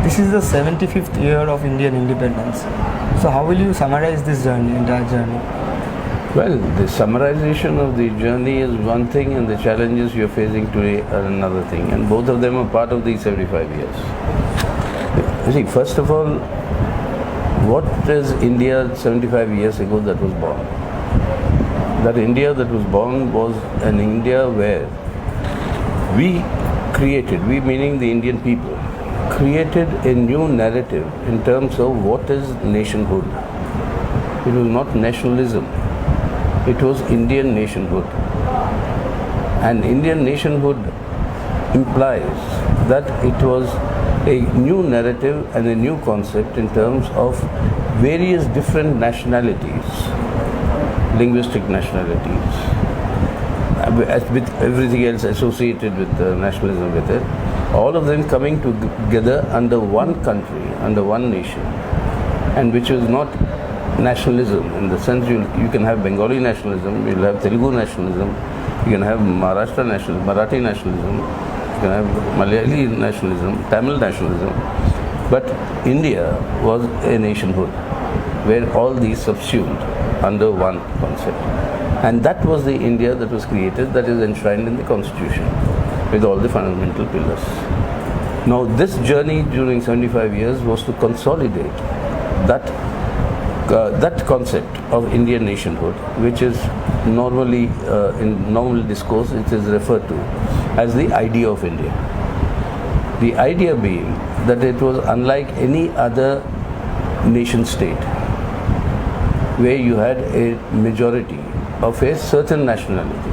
This is the 75th year of Indian independence. So how will you summarize this journey, entire journey? Well, the summarization of the journey is one thing and the challenges you're facing today are another thing, and both of them are part of these 75 years. You see, first of all, what is India 75 years ago that was born? That India that was born was an India where we meaning the Indian people, created a new narrative in terms of what is nationhood. It was not nationalism, it was Indian nationhood. And Indian nationhood implies that it was a new narrative and a new concept in terms of various different nationalities, linguistic nationalities, with everything else associated with nationalism with it, all of them coming together under one country, under one nation, and which is not nationalism in the sense you can have Bengali nationalism, you'll have Telugu nationalism, you can have Maharashtra nationalism, Marathi nationalism, you can have Malayali nationalism, Tamil nationalism, but India was a nationhood where all these subsumed under one concept. And that was the India that was created, that is enshrined in the Constitution with all the fundamental pillars. Now this journey during 75 years was to consolidate that concept of Indian nationhood, which is normally in normal discourse it is referred to as the idea of India. The idea being that it was unlike any other nation state where you had a majority of a certain nationality.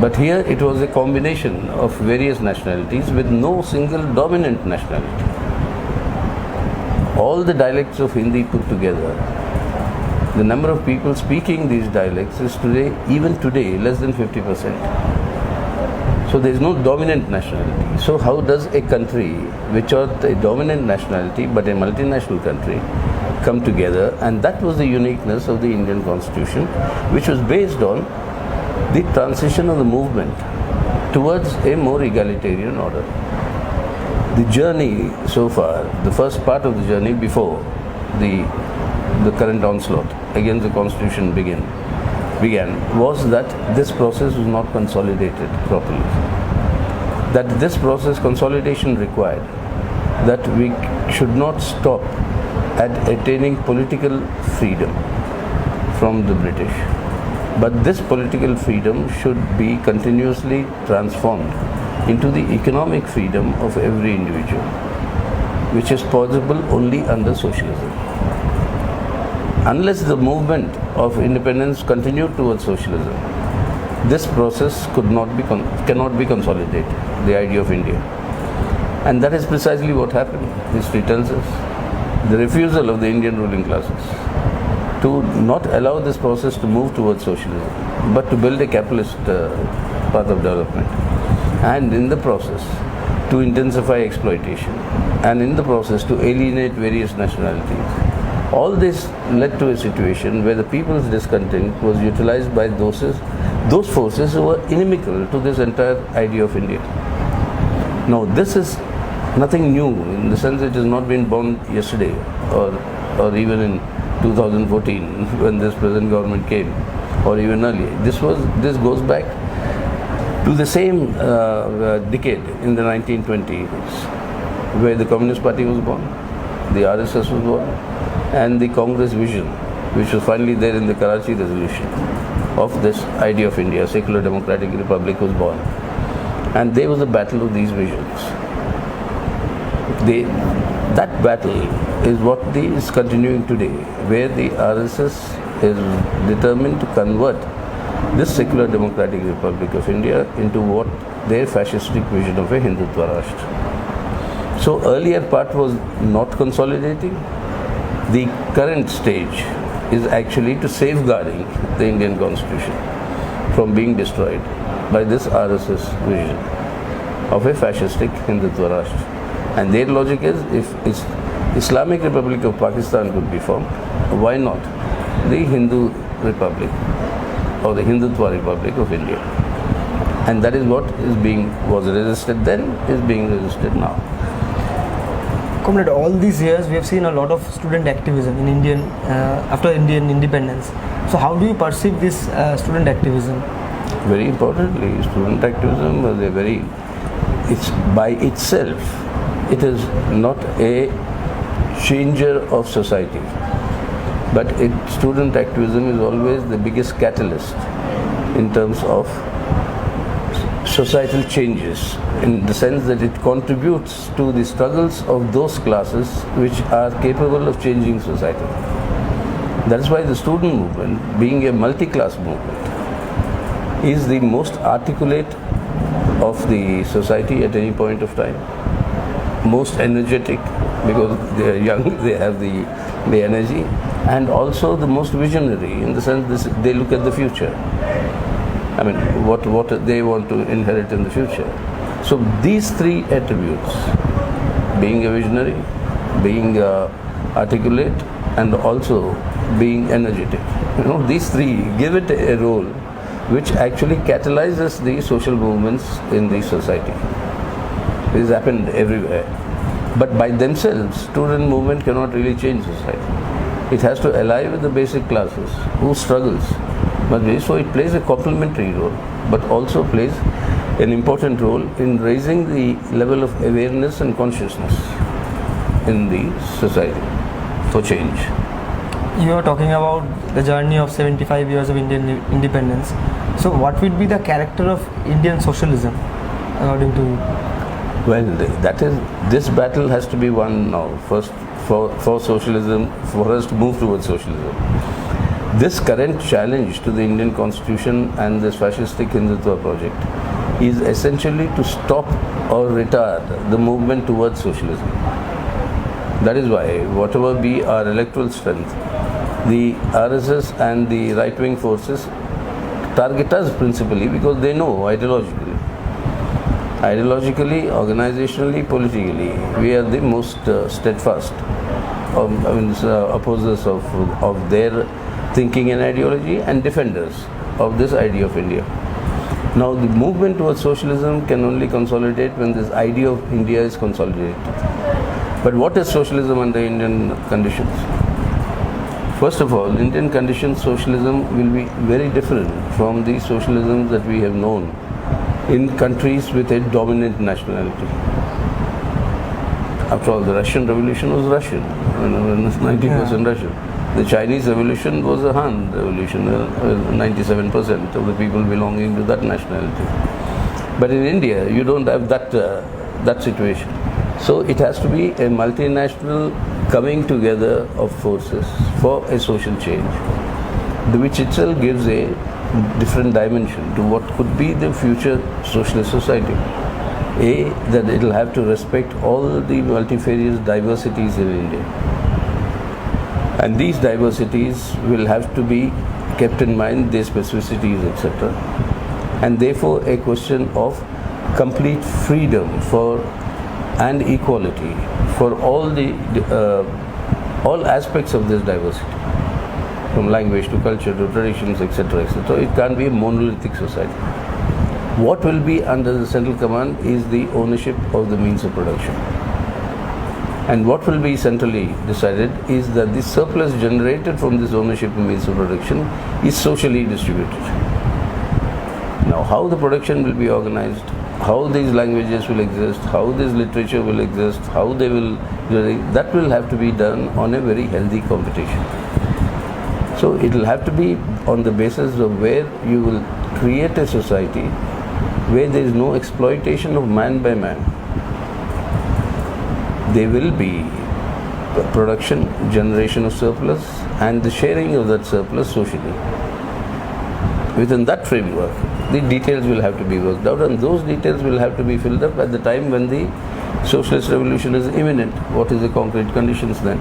But here it was a combination of various nationalities with no single dominant nationality. All the dialects of Hindi put together, the number of people speaking these dialects is even today, less than 50%. So there is no dominant nationality. So how does a country which was a dominant nationality but a multinational country come together? And that was the uniqueness of the Indian Constitution, which was based on the transition of the movement towards a more egalitarian order. The journey so far, the first part of the journey before the current onslaught against the Constitution began, was that this process was not consolidated properly. That this process consolidation required that we should not stop at attaining political freedom from the British, but this political freedom should be continuously transformed into the economic freedom of every individual, which is possible only under socialism. Unless the movement of independence continued towards socialism, this process cannot be consolidated, the idea of India. And that is precisely what happened. History tells us. The refusal of the Indian ruling classes to not allow this process to move towards socialism, but to build a capitalist path of development. And in the process, to intensify exploitation. And in the process, to alienate various nationalities. All this led to a situation where the people's discontent was utilized by those forces who were inimical to this entire idea of India. Now, this is nothing new in the sense it has not been born yesterday or even in 2014 when this present government came, or even earlier. This goes back to the same decade in the 1920s where the Communist Party was born, the RSS was born, and the Congress vision, which was finally there in the Karachi resolution of this idea of India, secular democratic republic, was born. And there was a battle of these visions. That battle is what is continuing today, where the RSS is determined to convert this secular democratic republic of India into what their fascistic vision of a Hindutva Rashtra. So earlier part was not consolidating. The current stage is actually to safeguarding the Indian Constitution from being destroyed by this RSS vision of a fascistic Hindutva Rashtra. And their logic is, if Islamic Republic of Pakistan could be formed, why not the Hindu Republic or the Hindutva Republic of India? And that is what was resisted then, is being resisted now. Comrade, all these years we have seen a lot of student activism in Indian after Indian independence. So how do you perceive this student activism? Very importantly, student activism was it's by itself, it is not a changer of society, but student activism is always the biggest catalyst in terms of societal changes, in the sense that it contributes to the struggles of those classes which are capable of changing society. That's why the student movement, being a multi-class movement, is the most articulate of the society at any point of time, most energetic because they are young, they have the energy, and also the most visionary in the sense they look at the future. I mean, what they want to inherit in the future. So these three attributes, being a visionary, being articulate, and also being energetic, these three give it a role which actually catalyzes the social movements in the society. This has happened everywhere. But by themselves, student movement cannot really change society. It has to ally with the basic classes whose struggles must be. So it plays a complementary role, but also plays an important role in raising the level of awareness and consciousness in the society for change. You are talking about the journey of 75 years of Indian independence. So what would be the character of Indian socialism according to you? Well, this battle has to be won now. First, for socialism, for us to move towards socialism. This current challenge to the Indian constitution and this fascistic Hindutva project is essentially to stop or retard the movement towards socialism. That is why, whatever be our electoral strength, the RSS and the right-wing forces target us principally because they know ideologically, organizationally, politically, we are the most steadfast opposers of their thinking and ideology and defenders of this idea of India. Now the movement towards socialism can only consolidate when this idea of India is consolidated. But what is socialism under Indian conditions? First of all, Indian conditions, socialism will be very different from the socialisms that we have known in countries with a dominant nationality. After all, the Russian Revolution was Russian, 90% Russian. The Chinese Revolution was a Han Revolution, 97% of the people belonging to that nationality. But in India, you don't have that situation. So it has to be a multinational coming together of forces for a social change, which itself gives a different dimension to what could be the future socialist society. That it will have to respect all the multifarious diversities in India. And these diversities will have to be kept in mind, their specificities, etc. And therefore a question of complete freedom and equality for all aspects of this diversity, from language to culture to traditions, etc., etc. It can't be a monolithic society. What will be under the central command is the ownership of the means of production. And what will be centrally decided is that the surplus generated from this ownership of means of production is socially distributed. Now, how the production will be organized, how these languages will exist, how this literature will exist, how they will, that will have to be done on a very healthy competition. So it will have to be on the basis of where you will create a society where there is no exploitation of man by man. There will be production, generation of surplus, and the sharing of that surplus socially. Within that framework, the details will have to be worked out, and those details will have to be filled up at the time when the socialist revolution is imminent. What is the concrete conditions then?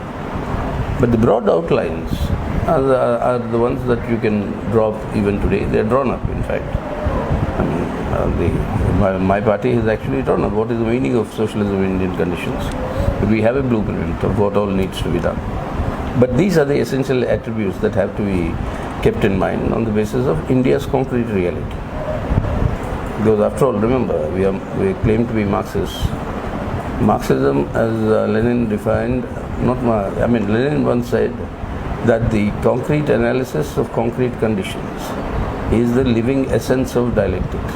But the broad outlines are the ones that you can draw up even today. They are drawn up, in fact. My party has actually drawn up what is the meaning of socialism in Indian conditions. We have a blueprint of what all needs to be done. But these are the essential attributes that have to be kept in mind on the basis of India's concrete reality. Because after all, remember, we claim to be Marxists, Marxism, as Lenin defined, Lenin once said that the concrete analysis of concrete conditions is the living essence of dialectics.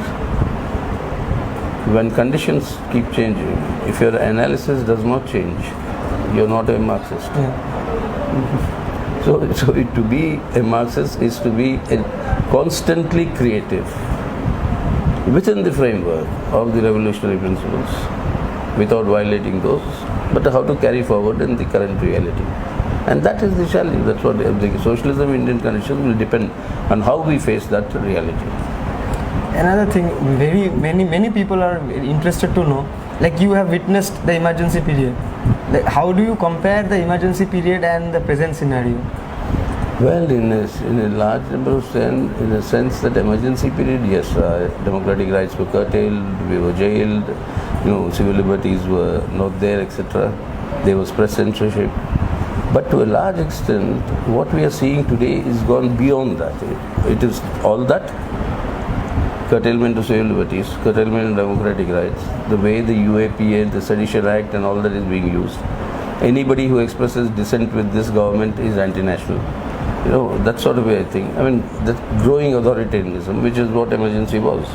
When conditions keep changing, if your analysis does not change, you're not a Marxist. Yeah. So to be a Marxist is to be constantly creative within the framework of the revolutionary principles, without violating those, but how to carry forward in the current reality. And that is the challenge. That's what the socialism Indian conditions will depend on how we face that reality. Another thing, many people are interested to know, like you have witnessed the emergency period. Like, how do you compare the emergency period and the present scenario? Well, in a large number of sense, in a sense that emergency period, yes, democratic rights were curtailed, we were jailed, civil liberties were not there, etc. There was press censorship. But to a large extent, what we are seeing today is gone beyond that. It is all that curtailment of civil liberties, curtailment of democratic rights, the way the UAPA, the Sedition Act and all that is being used. Anybody who expresses dissent with this government is anti-national. That sort of way I think. That growing authoritarianism, which is what emergency was.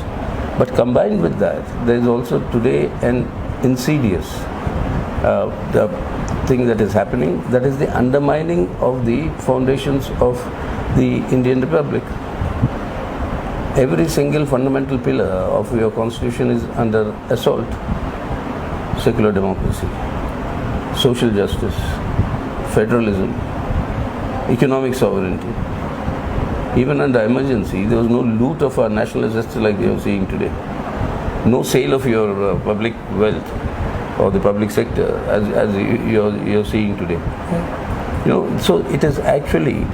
But combined with that, there is also today an insidious the thing that is happening, that is the undermining of the foundations of the Indian Republic. Every single fundamental pillar of your constitution is under assault. Secular democracy, social justice, federalism, economic sovereignty. Even under emergency, there was no loot of our national assets like we are seeing today. No sale of your public wealth or the public sector as you're seeing today. So it is actually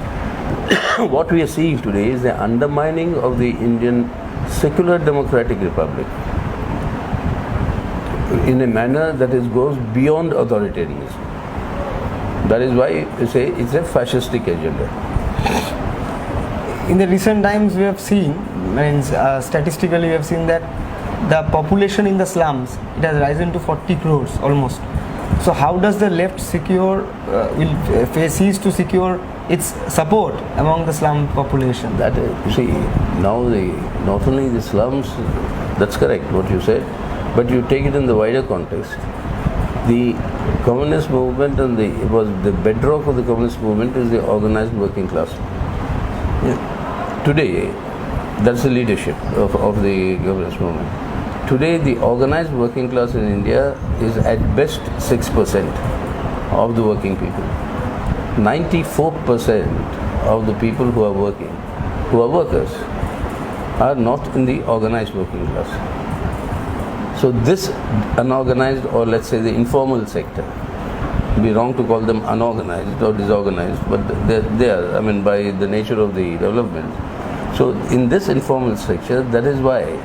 what we are seeing today is the undermining of the Indian secular democratic republic in a manner that goes beyond authoritarianism. That is why you say it's a fascistic agenda. In the recent times we have seen, statistically we have seen that the population in the slums, it has risen to 40 crores almost. So how does the left cease to secure its support among the slum population? That now not only the slums, that's correct what you said, but you take it in the wider context. The communist movement and the bedrock of the communist movement is the organized working class. Yeah. Today, that's the leadership of the communist movement. Today, the organized working class in India is at best 6% of the working people. 94% of the people who are working, who are workers, are not in the organized working class. So this unorganized, or let's say the informal sector, it would be wrong to call them unorganized or disorganized, but they are, by the nature of the development. So in this informal sector, that is why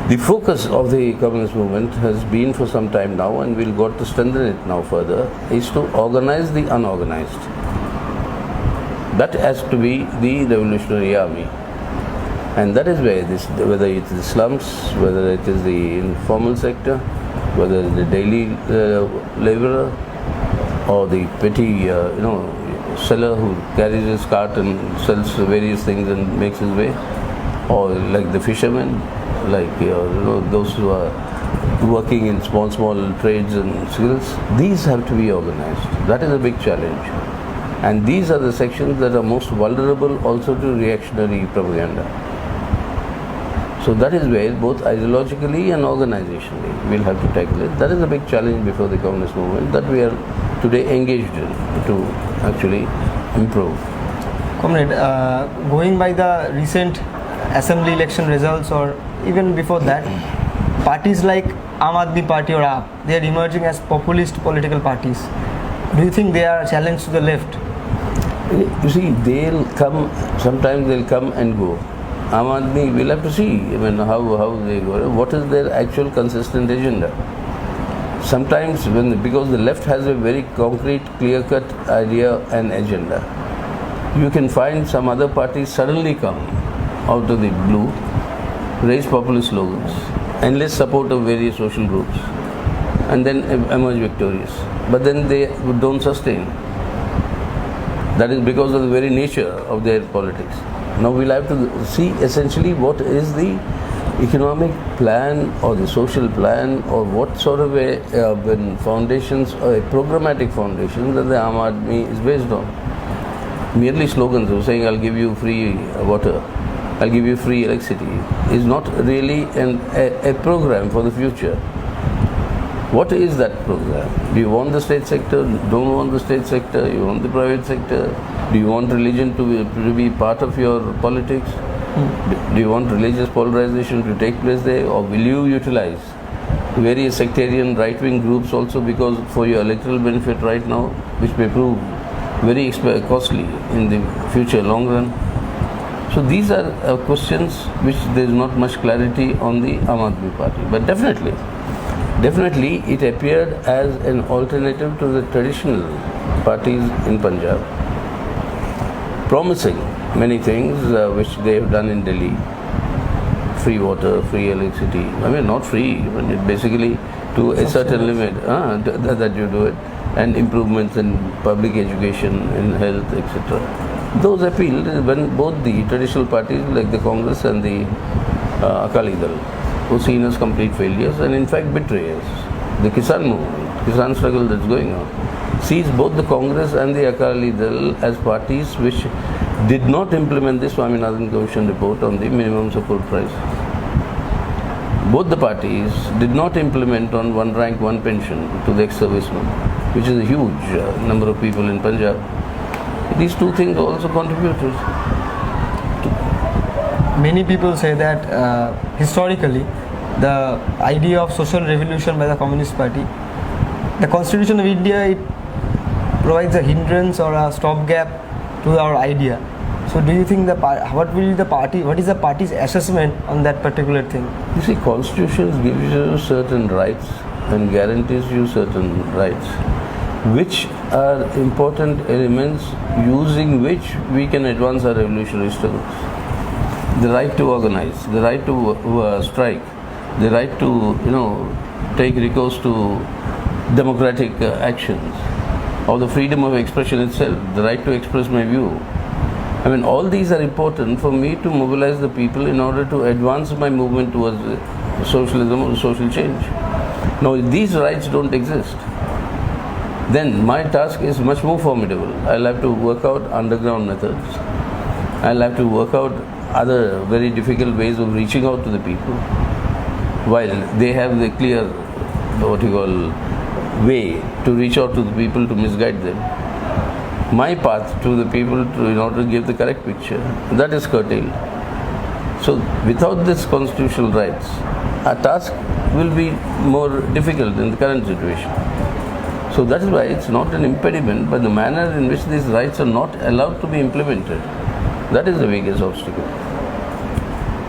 the focus of the communist movement has been for some time now, and we'll got to strengthen it now further, is to organize the unorganized. That has to be the revolutionary army. And that is where whether it is the slums, whether it is the informal sector, whether the daily laborer, or the petty, seller who carries his cart and sells various things and makes his way, or like the fishermen, like those who are working in small trades and skills. These have to be organized. That is a big challenge. And these are the sections that are most vulnerable also to reactionary propaganda. So that is where both ideologically and organizationally we'll have to tackle it. That is a big challenge before the communist movement that we are today engaged in to actually improve. Comrade, going by the recent assembly election results or even before that, parties like Aam Aadmi Party or AAP, they are emerging as populist political parties. Do you think they are a challenge to the left? You see, sometimes they'll come and go. Aam Aadmi, we'll have to see how they go. What is their actual consistent agenda? Sometimes because the left has a very concrete, clear-cut idea and agenda, you can find some other parties suddenly come out of the blue, raise populist slogans, enlist support of various social groups, and then emerge victorious. But then they don't sustain. That is because of the very nature of their politics. Now we'll have to see essentially what is the economic plan or the social plan, or what sort of a foundations or a programmatic foundation that the Aam Aadmi is based on. Merely slogans of saying I'll give you free water, I'll give you free electricity is not really a program for the future. What is that program? Do you want the state sector? Don't want the state sector? You want the private sector? Do you want religion to be part of your politics? Do you want religious polarization to take place there? Or will you utilize various sectarian right-wing groups also because for your electoral benefit right now, which may prove very costly in the future long run? So these are questions which there is not much clarity on the Aam Aadmi Party. But definitely it appeared as an alternative to the traditional parties in Punjab, promising many things which they have done in Delhi. Free water, free electricity. I mean, not free, but it basically to a certain limit that you do it, and improvements in public education, in health, etc. Those appealed when both the traditional parties like the Congress and the Akali Dal were seen as complete failures and in fact betrayers. The Kisan movement, Kisan struggle that's going on, sees both the Congress and the Akali Dal as parties which did not implement the Swaminathan Commission report on the minimum support price. Both the parties did not implement on one rank, one pension to the ex-servicemen, which is a huge number of people in Punjab. These two things also contributed. Many people say that historically, the idea of social revolution by the Communist Party, the Constitution of India, it provides a hindrance or a stopgap to our idea. So do you think what is the party's assessment on that particular thing? You see, constitutions give you certain rights and guarantees you certain rights, which are important elements using which we can advance our revolutionary struggles. The right to organize, the right to strike, the right to take recourse to democratic actions, or the freedom of expression itself, the right to express my view. I mean, all these are important for me to mobilize the people in order to advance my movement towards socialism or social change. Now, if these rights don't exist, then my task is much more formidable. I'll have to work out underground methods. I'll have to work out other very difficult ways of reaching out to the people, while they have the clear, way to reach out to the people to misguide them. My path to the people in order to give the correct picture, that is curtailed. So without this constitutional rights, our task will be more difficult in the current situation. So that is why it's not an impediment, but the manner in which these rights are not allowed to be implemented, that is the biggest obstacle.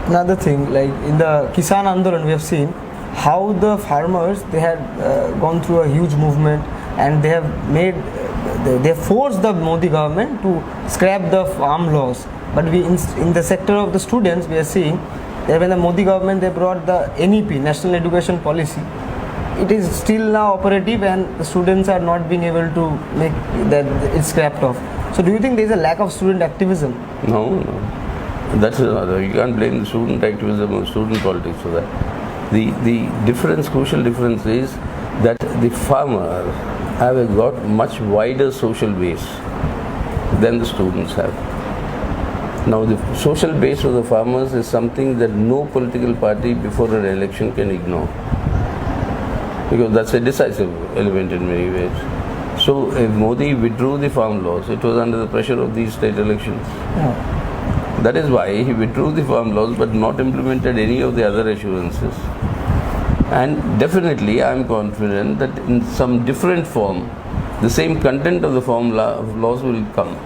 Another thing, like in the Kisan Andolan, we have seen how the farmers, they had gone through a huge movement, and they have forced the Modi government to scrap the farm laws. But in the sector of the students, we are seeing that when the Modi government, they brought the NEP, National Education Policy, it is still now operative, and the students are not being able to make that it's scrapped off. So do you think there is a lack of student activism? No. That's another. You can't blame the student activism or student politics for that. The difference, crucial difference is that the farmer have got much wider social base than the students have. Now the social base of the farmers is something that no political party before an election can ignore, because that's a decisive element in many ways. So if Modi withdrew the farm laws, it was under the pressure of these state elections. Yeah. That is why he withdrew the farm laws but not implemented any of the other assurances. And definitely I am confident that in some different form, the same content of the farm laws will come.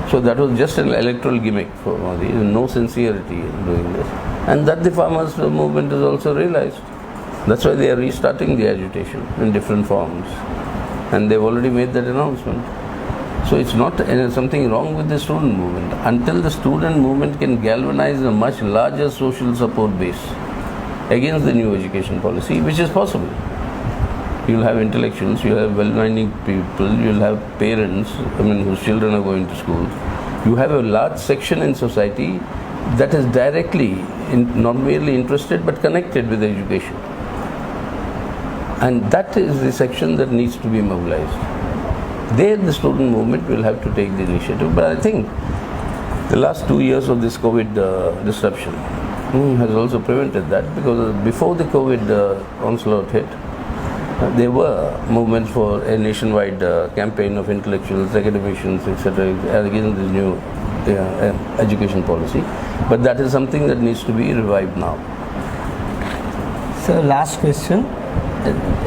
So that was just an electoral gimmick for Modi, no sincerity in doing this. And that the farmers' movement has also realized. That's why they are restarting the agitation in different forms. And they've already made that announcement. So it's not something wrong with the student movement. Until the student movement can galvanize a much larger social support base against the new education policy, which is possible. You'll have intellectuals, you'll have well-meaning people, you'll have parents, whose children are going to school. You have a large section in society that is directly, not merely interested, but connected with education. And that is the section that needs to be mobilized. There the student movement will have to take the initiative. But I think the last 2 years of this COVID disruption has also prevented that, because before the COVID onslaught hit, there were movements for a nationwide campaign of intellectuals, academicians, etc. against this new education policy. But that is something that needs to be revived now. So last question.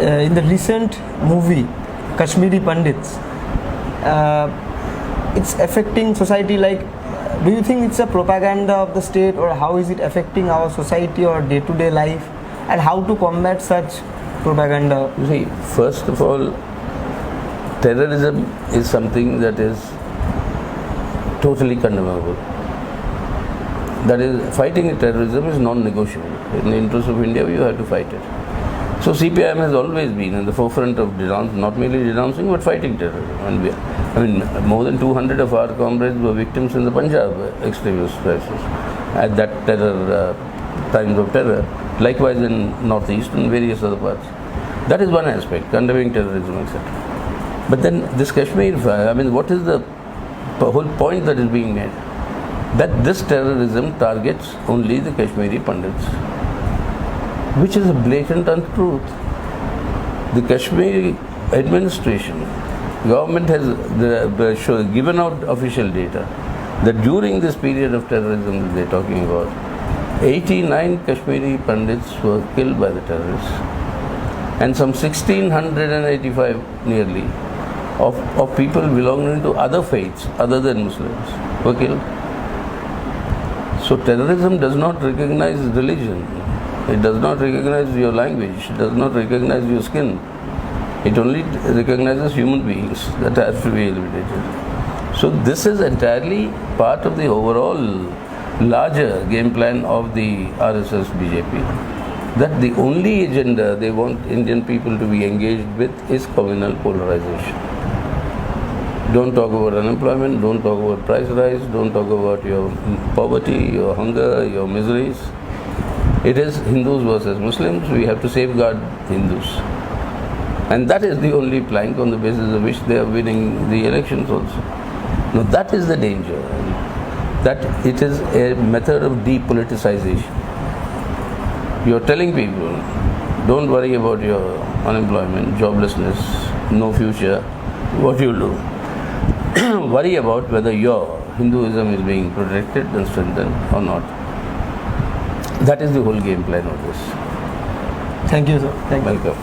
In the recent movie, Kashmiri Pandits, it's affecting society like, do you think it's a propaganda of the state, or how is it affecting our society or day-to-day life, and how to combat such propaganda? You see, first of all, terrorism is something that is totally condemnable. That is, fighting terrorism is non-negotiable. In the interest of India, you have to fight it. So CPIM has always been in the forefront of not merely denouncing, but fighting terrorism. And more than 200 of our comrades were victims in the Punjab extremist crisis at that times of terror. Likewise in Northeast and various other parts. That is one aspect, condemning terrorism, etc. But then this Kashmir, what is the whole point that is being made? That this terrorism targets only the Kashmiri Pandits, which is a blatant untruth. The Kashmiri administration, government has given out official data that during this period of terrorism that they are talking about, 89 Kashmiri Pandits were killed by the terrorists, and some 1685 nearly of people belonging to other faiths other than Muslims were killed. So terrorism does not recognize religion, it does not recognize your language, it does not recognize your skin. It only recognizes human beings that have to be eliminated. So this is entirely part of the overall larger game plan of the RSS BJP, that the only agenda they want Indian people to be engaged with is communal polarization. Don't talk about unemployment, don't talk about price rise, don't talk about your poverty, your hunger, your miseries. It is Hindus versus Muslims. We have to safeguard Hindus. And that is the only plank on the basis of which they are winning the elections also. Now that is the danger, that it is a method of depoliticization. You are telling people, don't worry about your unemployment, joblessness, no future, what you do. Worry about whether your Hinduism is being protected and strengthened or not. That is the whole game plan of this. Thank you, sir. Thank you. Welcome.